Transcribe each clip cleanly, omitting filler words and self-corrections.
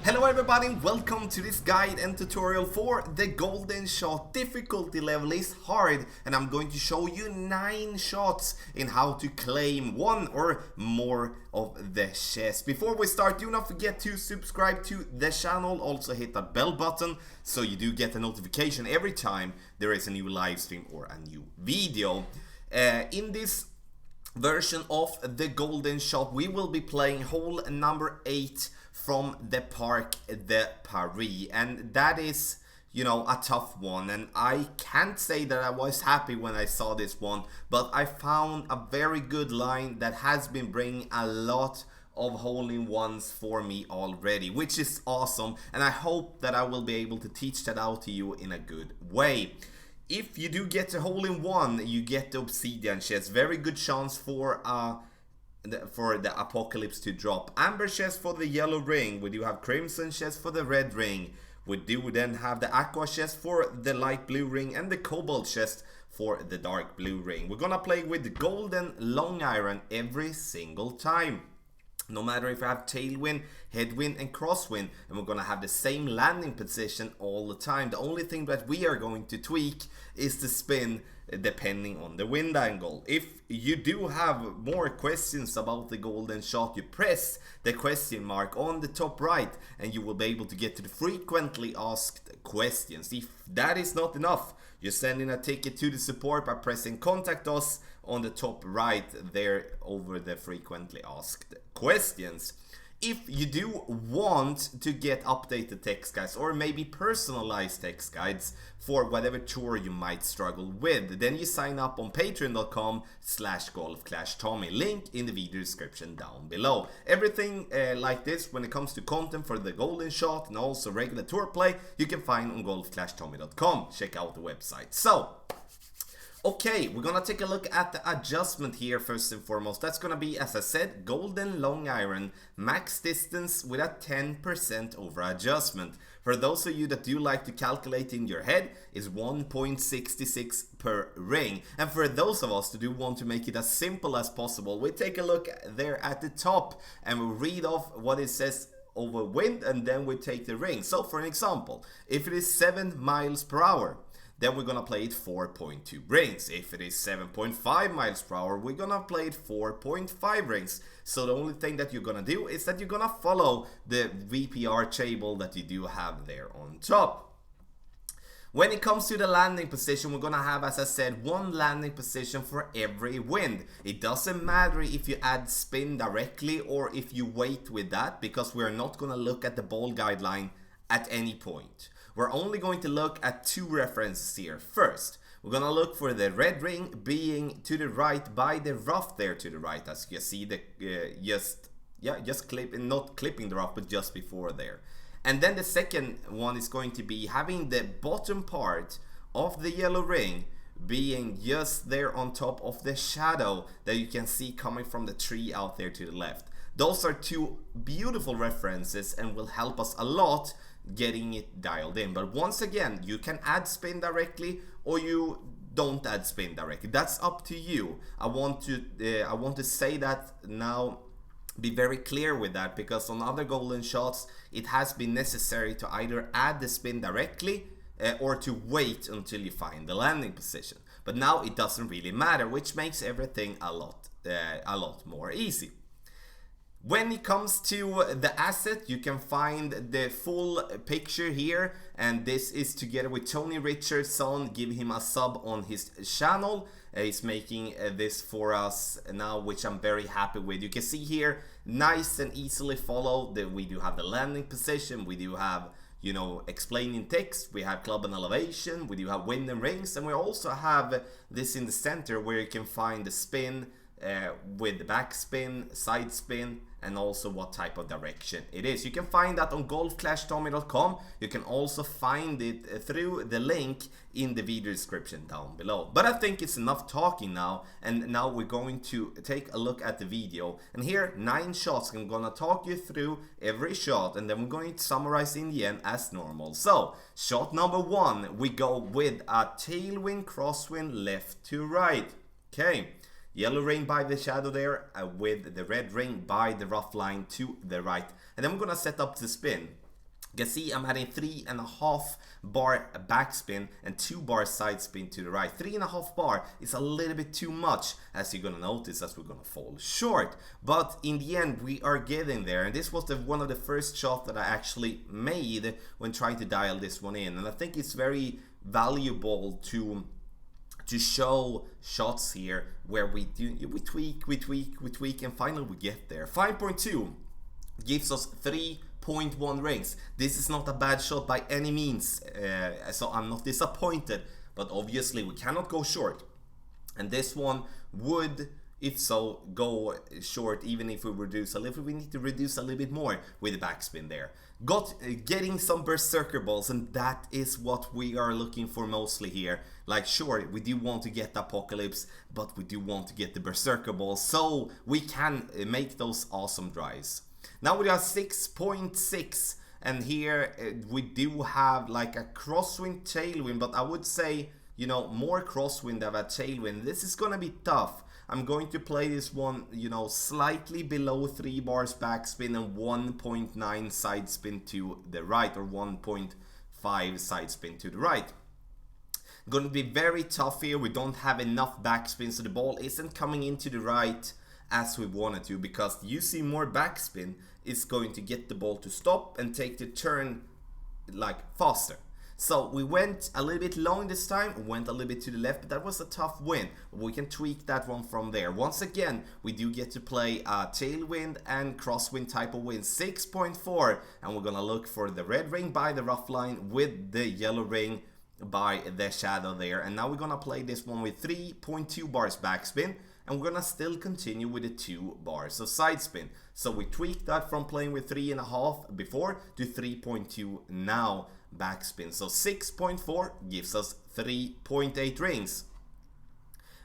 Hello everybody, welcome to this guide and tutorial for the golden shot. Difficulty level is hard and I'm going to show you 9 shots in how to claim one or more of the chest. Before we start, do not forget to subscribe to the channel, also hit that bell button so you do get a notification every time there is a new live stream or a new video. In this version of the golden shot we will be playing hole number 8 from the Parc de Paris, and that is, you know, a tough one, and I can't say that I was happy when I saw this one, but I found a very good line that has been bringing a lot of hole-in-ones for me already, which is awesome, and I hope that I will be able to teach that out to you in a good way. If you do get a hole-in-one, you get the obsidian chest. Very good chance for the apocalypse to drop. Amber chest for the yellow ring. We do have crimson chest for the red ring. We do then have the aqua chest for the light blue ring and the cobalt chest for the dark blue ring. We're gonna play with the golden long iron every single time. No matter if I have tailwind, headwind and crosswind, and we're gonna have the same landing position all the time. The only thing that we are going to tweak is the spin depending on the wind angle. If you do have more questions about the golden shot, you press the question mark on the top right and you will be able to get to the frequently asked questions. If that is not enough, you send in a ticket to the support by pressing contact us on the top right there over the frequently asked questions. If you do want to get updated text guides or maybe personalized text guides for whatever tour you might struggle with, then you sign up on patreon.com/golfclashtommy. Link in the video description down below. Everything like this when it comes to content for the golden shot and also regular tour play you can find on golfclashtommy.com. Check out the website. So okay, we're gonna take a look at the adjustment here first and foremost. That's gonna be, as I said, golden long iron, max distance with a 10% over adjustment. For those of you that do like to calculate in your head, is 1.66 per ring. And for those of us that do want to make it as simple as possible, we take a look there at the top and we read off what it says over wind and then we take the ring. So for an example, if it is 7 miles per hour, then we're gonna play it 4.2 rings. If it is 7.5 miles per hour, we're gonna play it 4.5 rings. So the only thing that you're gonna do is that you're gonna follow the VPR table that you do have there on top. When it comes to the landing position, we're gonna have, as I said, one landing position for every wind. It doesn't matter if you add spin directly or if you wait with that, because we're not gonna look at the ball guideline at any point. We're only going to look at 2 references here. First, we're gonna look for the red ring being to the right by the rough there to the right, as you see the not clipping the rough, but just before there. And then the second one is going to be having the bottom part of the yellow ring being just there on top of the shadow that you can see coming from the tree out there to the left. Those are 2 beautiful references and will help us a lot getting it dialed in. But once again, you can add spin directly or you don't add spin directly. That's up to you. I want to say that now, be very clear with that, because on other golden shots it has been necessary to either add the spin directly or to wait until you find the landing position. But now it doesn't really matter, which makes everything a lot more easy. When it comes to the asset, you can find the full picture here, and this is together with Tony Richardson. Give him a sub on his channel. He's making this for us now, which I'm very happy with. You can see here, nice and easily follow. We do have the landing position, we do have, you know, explaining text, we have club and elevation, we do have wind and rings, and we also have this in the center where you can find the spin with the backspin, side spin, and also what type of direction it is. You can find that on golfclashtommy.com. You can also find it through the link in the video description down below. But I think it's enough talking now, and now we're going to take a look at the video. And here, 9 shots. I'm gonna talk you through every shot, and then we're going to summarize in the end as normal. So, shot number 1, we go with a tailwind, crosswind, left to right. Okay. Yellow ring by the shadow there, with the red ring by the rough line to the right. And then we're gonna set up the spin. You can see I'm adding 3.5 bar backspin and 2 bar side spin to the right. 3.5 bar is a little bit too much, as you're gonna notice, as we're gonna fall short. But in the end, we are getting there. And this was one of the first shots that I actually made when trying to dial this one in. And I think it's very valuable to show shots here where we tweak, and finally we get there. 5.2 gives us 3.1 rings. This is not a bad shot by any means, so I'm not disappointed, but obviously we cannot go short, and this one would, if so, go short even if we reduce a little. We need to reduce a little bit more with the backspin there. Getting some berserker balls, and that is what we are looking for mostly here. Like, sure, we do want to get the apocalypse, but we do want to get the berserker balls so we can make those awesome drives. Now we are 6.6, and here we do have like a crosswind tailwind, but I would say, you know, more crosswind than a tailwind. This is gonna be tough. I'm going to play this one, you know, slightly below 3 bars backspin and 1.9 side spin to the right, or 1.5 side spin to the right. Going to be very tough here. We don't have enough backspin, so the ball isn't coming into the right as we wanted to, because you see more backspin is going to get the ball to stop and take the turn like faster. So we went a little bit long this time, went a little bit to the left, but that was a tough win. We can tweak that one from there. Once again, we do get to play a tailwind and crosswind type of win. 6.4, and we're gonna look for the red ring by the rough line with the yellow ring by the shadow there. And now we're gonna play this one with 3.2 bars backspin, and we're gonna still continue with the 2 bars of side spin. So we tweaked that from playing with 3.5 before to 3.2 now backspin. So 6.4 gives us 3.8 rings.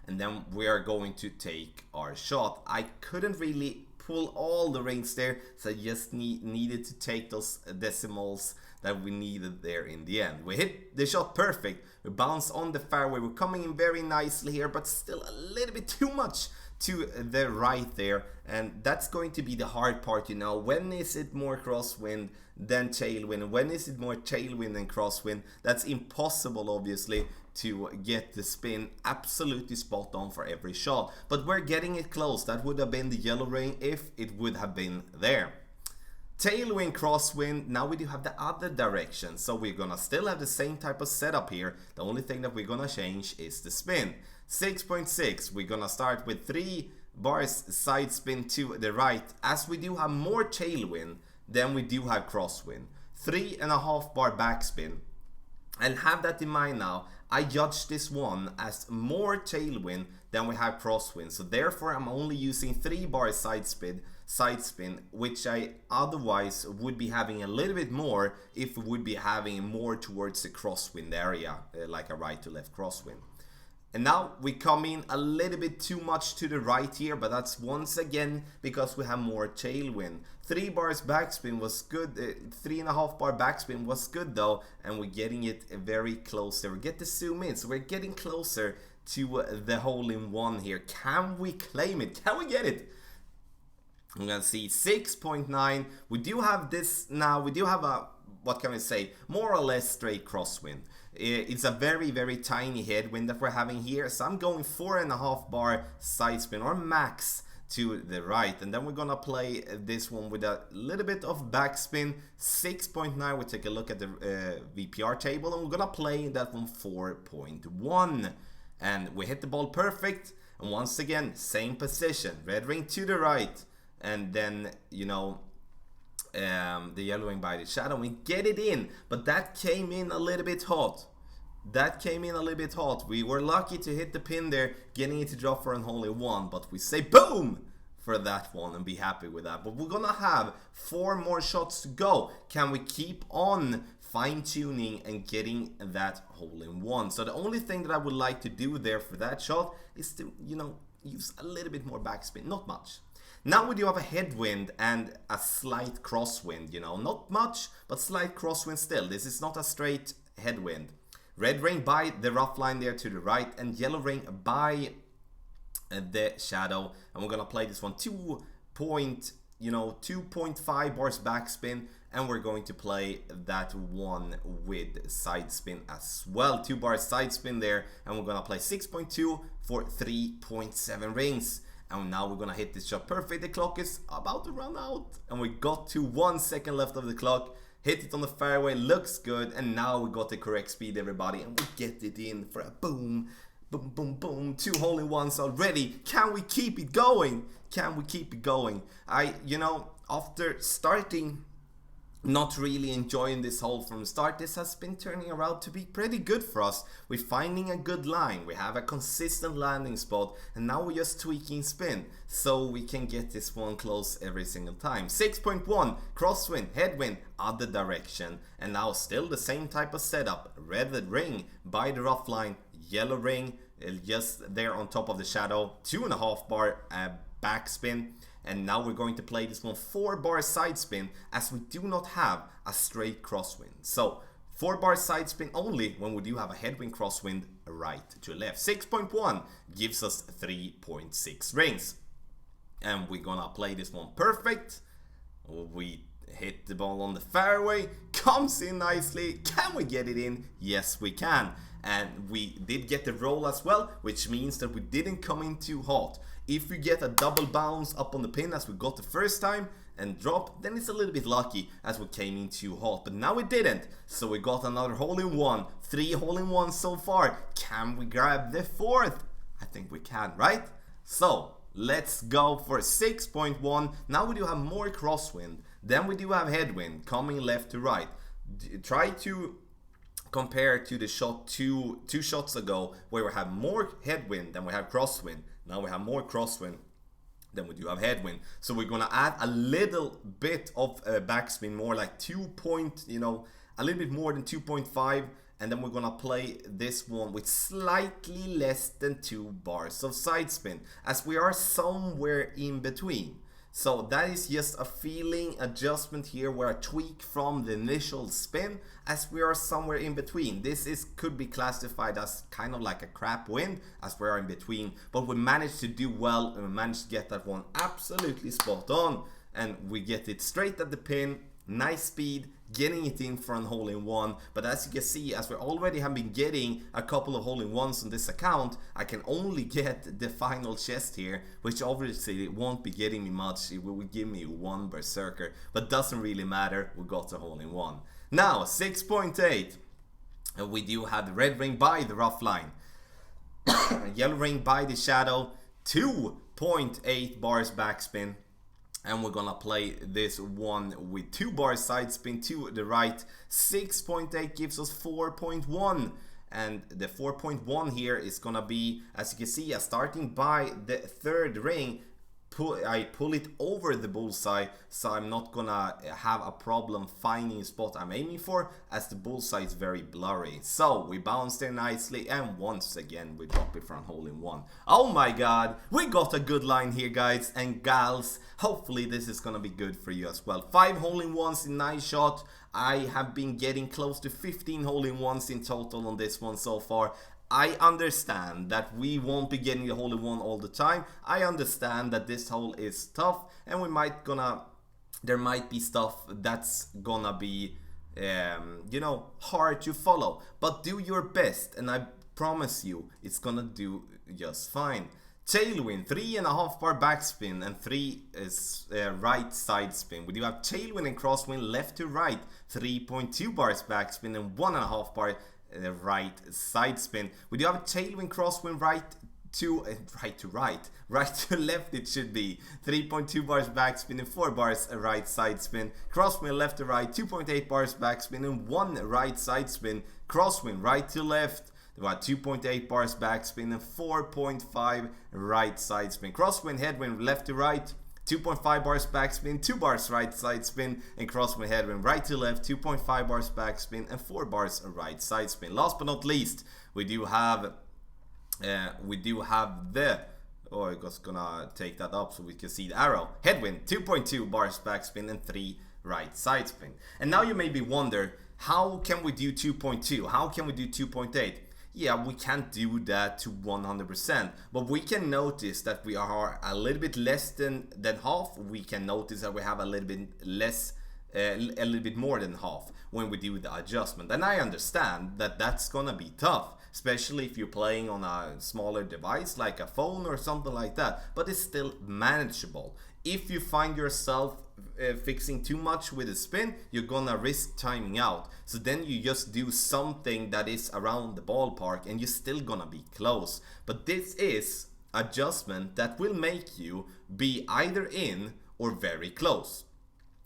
And then we are going to take our shot. I couldn't really pull all the rings there, so I just needed to take those decimals that we needed there in the end. We hit the shot perfect. We bounce on the fairway. We're coming in very nicely here, but still a little bit too much to the right there, and that's going to be the hard part, you know. When is it more crosswind than tailwind? When is it more tailwind than crosswind? That's impossible, obviously, to get the spin absolutely spot on for every shot, but we're getting it close. That would have been the yellow ring if it would have been there. Tailwind, crosswind, now we do have the other direction, so we're gonna still have the same type of setup here. The only thing that we're gonna change is the spin. 6.6, we're gonna start with 3 bars side spin to the right, as we do have more tailwind than we do have crosswind. 3.5 bar backspin, and have that in mind now. I judge this one as more tailwind than we have crosswind, so therefore I'm only using 3 bar side spin, which I otherwise would be having a little bit more if we would be having more towards the crosswind area, like a right to left crosswind. And now we come in a little bit too much to the right here, but that's once again because we have more tailwind. 3 bars backspin was good, 3.5 bar backspin was good though, and we're getting it very close there. We get to zoom in, so we're getting closer to the hole-in-one here. Can we claim it? Can we get it? I'm gonna see 6.9. We do have this now. We do have a, what can we say, more or less straight crosswind. It's a very, very tiny headwind that we're having here. So I'm going 4.5 bar side spin or max to the right. And then we're gonna play this one with a little bit of backspin. 6.9. We take a look at the VPR table, and we're gonna play that one 4.1. And we hit the ball perfect. And once again, same position. Red ring to the right. And then, you know, the yellow ring by the shadow. We get it in, but that came in a little bit hot. We were lucky to hit the pin there, getting it to drop for an hole-in-one, but we say boom for that one and be happy with that. But we're gonna have 4 more shots to go. Can we keep on fine-tuning and getting that hole-in-one? So the only thing that I would like to do there for that shot is to, you know, use a little bit more backspin, not much. Now we do have a headwind and a slight crosswind, you know, not much, but slight crosswind still. This is not a straight headwind. Red ring by the rough line there to the right, and yellow ring by the shadow. And we're gonna play this one 2. 2.5 bars backspin, and we're going to play that one with side spin as well. 2 bars side spin there, and we're gonna play 6.2 for 3.7 rings. And now we're gonna hit this shot perfect. The clock is about to run out, and we got to 1 second left of the clock. Hit it on the fairway, looks good, and now we got the correct speed, everybody, and we get it in for a boom. Boom, boom, boom. 2 hole-in-ones already. Can we keep it going? Can we keep it going? After starting not really enjoying this hole from the start, this has been turning around to be pretty good for us. We're finding a good line. We have a consistent landing spot, and now we're just tweaking spin so we can get this one close every single time. 6.1, crosswind, headwind, other direction, and now still the same type of setup. Red ring by the rough line, yellow ring just there on top of the shadow, 2.5 bar backspin. And now we're going to play this one 4 bar side spin, as we do not have a straight crosswind. So 4 bar side spin only when we do have a headwind crosswind right to left. 6.1 gives us 3.6 rings. And we're gonna play this one perfect. We hit the ball on the fairway, comes in nicely. Can we get it in? Yes, we can. And we did get the roll as well, which means that we didn't come in too hot. If we get a double bounce up on the pin as we got the first time and drop, then it's a little bit lucky as we came in too hot. But now we didn't, so we got another hole-in-one. 3 hole-in-ones so far. Can we grab the 4th? I think we can, right? So let's go for 6.1. Now we do have more crosswind. Then we do have headwind coming left to right. Try to compare to the shot two shots ago, where we have more headwind than we have crosswind. Now we have more crosswind than we do have headwind. So we're gonna add a little bit of backspin, more like a little bit more than 2.5. And then we're gonna play this one with slightly less than 2 bars of side spin, as we are somewhere in between. So that is just a feeling adjustment here, where I tweak from the initial spin, as we are somewhere in between. This could be classified as kind of like a crap wind, as we are in between. But we managed to do well, and we managed to get that one absolutely spot on. And we get it straight at the pin, nice speed, getting it in for a hole-in-one. But as you can see, as we already have been getting a couple of hole-in-ones on this account, I can only get the final chest here, which obviously won't be getting me much. It will give me 1 berserker, but doesn't really matter. We got a hole-in-one. Now 6.8, and we do have the red ring by the rough line, yellow ring by the shadow, 2.8 bars backspin. And we're gonna play this one with 2 bars side spin to the right. 6.8 gives us 4.1. And the 4.1 here is gonna be, as you can see, starting by the 3rd ring. I pull it over the bullseye, so I'm not gonna have a problem finding a spot I'm aiming for, as the bullseye is very blurry. So we bounce there nicely, and once again we drop it for a hole-in-one. Oh my god, we got a good line here, guys and gals. Hopefully this is gonna be good for you as well. 5 hole-in-ones in 9 shot. I have been getting close to 15 hole-in-ones in total on this one so far. I understand that we won't be getting the hole-in-one all the time. I understand that this hole is tough, and there might be stuff that's gonna be hard to follow. But do your best, and I promise you it's gonna do just fine. Tailwind, 3.5 bar backspin, and 3 is right side spin. We do have tailwind and crosswind left to right, 3.2 bars backspin and 1.5 bar right side spin. We do have a tailwind crosswind right to left, it should be 3.2 bars backspin and 4 bars right side spin. Crosswind left to right, 2.8 bars backspin and 1 right side spin. Crosswind right to left, about 2.8 bars backspin and 4.5 right side spin. Crosswind headwind left to right, 2.5 bars backspin, 2 bars right side spin, and crosswind headwind right to left, 2.5 bars backspin and 4 bars right side spin. Last but not least, we do have the I'm just gonna take that up so we can see the arrow. Headwind, 2.2 bars backspin and 3 right side spin. And now you maybe wonder, how can we do 2.2? How can we do 2.8? Yeah, we can't do that to 100%, but we can notice that we are a little bit less than half. We can notice that we have a little bit less, a little bit more than half when we do the adjustment. And I understand that that's gonna be tough, especially if you're playing on a smaller device like a phone or something like that, but it's still manageable. If you find yourself fixing too much with a spin, you're gonna risk timing out. So then you just do something that is around the ballpark and you're still gonna be close. But this is adjustment that will make you be either in or very close.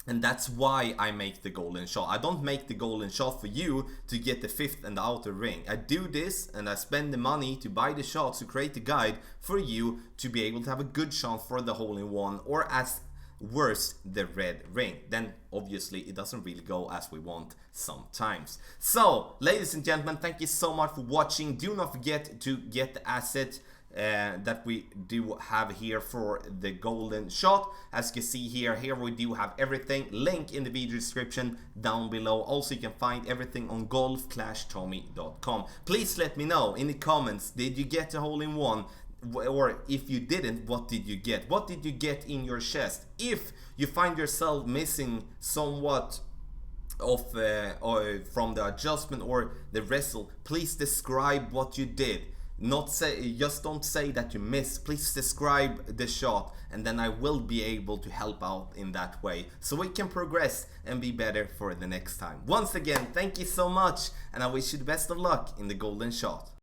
And that's why I make the golden shot. I don't make the golden shot for you to get the fifth and the outer ring. I do this and I spend the money to buy the shots to create the guide for you to be able to have a good shot for the hole-in-one, or as worse, the red ring. Then obviously it doesn't really go as we want sometimes. So ladies and gentlemen, thank you so much for watching. Do not forget to get the asset that we do have here for the golden shot. As you can see here we do have everything. Link in the video description down below. Also you can find everything on golf-tommy.com. Please let me know in the comments, did you get a hole-in-one? Or if you didn't, what did you get? What did you get in your chest? If you find yourself missing somewhat of from the adjustment or the wrestle, please describe what you did. Just don't say that you missed. Please describe the shot, and then I will be able to help out in that way, so we can progress and be better for the next time. Once again, thank you so much, and I wish you the best of luck in the golden shot.